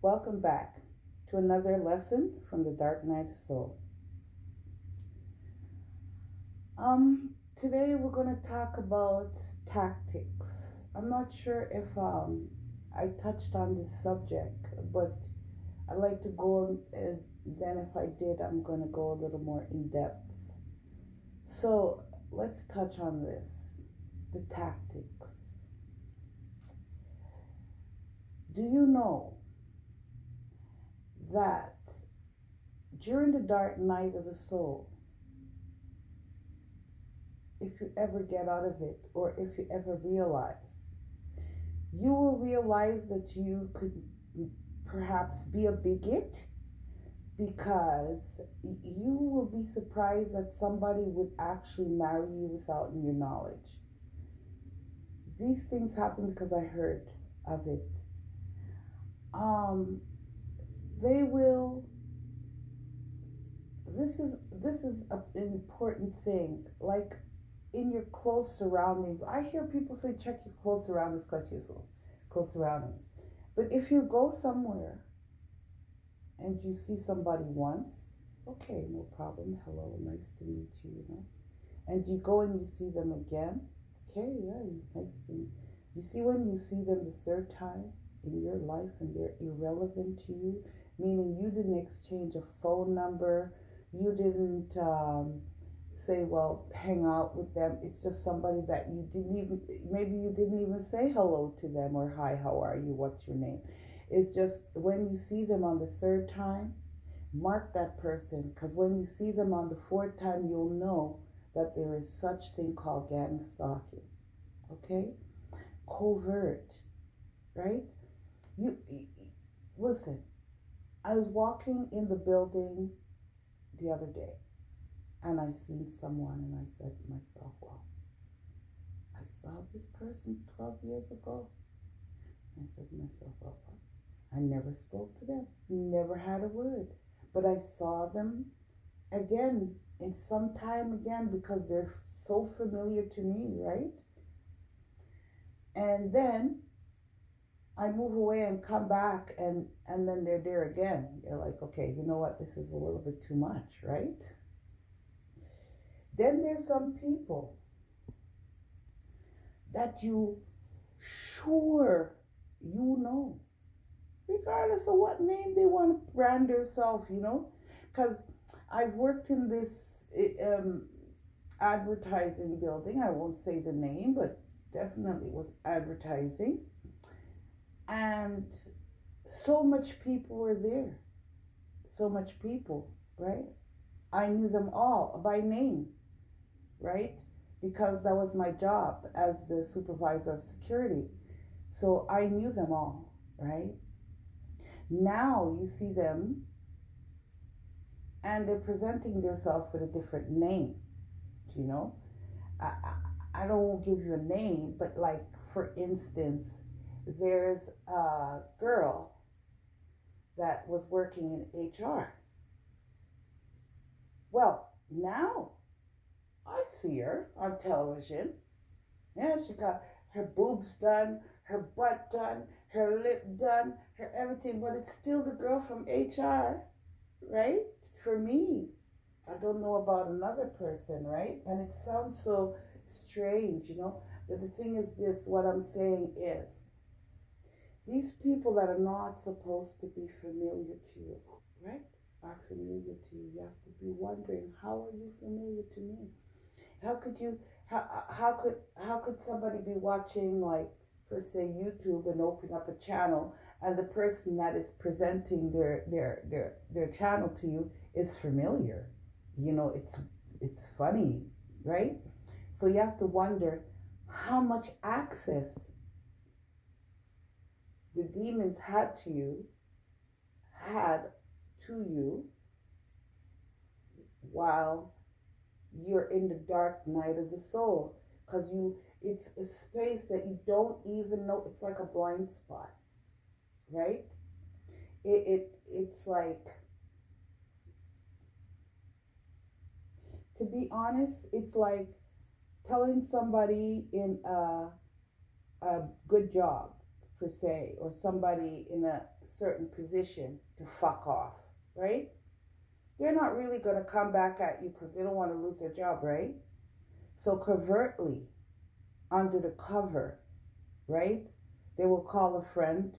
Welcome back to another lesson from the Dark Night of Soul. Today we're going to talk about tactics. I'm not sure if I touched on this subject, but I'd like to go, and then if I did, I'm going to go a little more in depth. So let's touch on this, the tactics. Do you know that during the dark night of the soul, if you ever get out of it, or if you ever realize, you will realize that you could perhaps be a bigot, because you will be surprised that somebody would actually marry you without your knowledge. These things happen because I heard of it. Um, they will. This is an important thing. Like in your close surroundings, I hear people say, check your close surroundings, close surroundings. But if you go somewhere and you see somebody once, okay, no problem. Hello, nice to meet you. And you go and you see them again, okay, yeah, nice to meet you. You see, when you see them the third time in your life and they're irrelevant to you, meaning you didn't exchange a phone number, you didn't say, well, hang out with them. It's just somebody that you didn't even, maybe you didn't even say hello to them or hi, how are you, what's your name. It's just when you see them on the third time, mark that person, because when you see them on the fourth time, you'll know that there is such thing called gang stalking. Okay? Covert, right? You listen. I was walking in the building the other day, and I seen someone, and I said to myself, well, I saw this person 12 years ago. I said to myself, well, I never spoke to them, never had a word, but I saw them again in some time again, because they're so familiar to me, right? And then I move away and come back, and then they're there again. You're like, okay, you know what? This is a little bit too much, right? Then there's some people that you sure you know, regardless of what name they want to brand themselves, because I've worked in this advertising building. I won't say the name, but definitely was advertising. And so much people were there. So much people, right? I knew them all by name, right? Because that was my job as the supervisor of security. So I knew them all, right? Now you see them and they're presenting themselves with a different name, you know? I, I don't give you a name, but like, for instance, there's a girl that was working in HR. Well, now I see her on television. Yeah, she got her boobs done, her butt done, her lip done, her everything, but it's still the girl from HR, right? For me, I don't know about another person, right? And it sounds so strange. But the thing is this, what I'm saying is, these people that are not supposed to be familiar to you, right, are familiar to you. You have to be wondering, how are you familiar to me? How could you, how could somebody be watching, like, per se, YouTube, and open up a channel, and the person that is presenting their channel to you is familiar? It's funny, right? So you have to wonder how much access the demons had to you while you're in the dark night of the soul, because it's a space that you don't even know. It's like a blind spot, right? It's like, to be honest, it's like telling somebody in a good job, per se, or somebody in a certain position to fuck off, right? They're not really going to come back at you because they don't want to lose their job, right? So covertly, under the cover, right? They will call a friend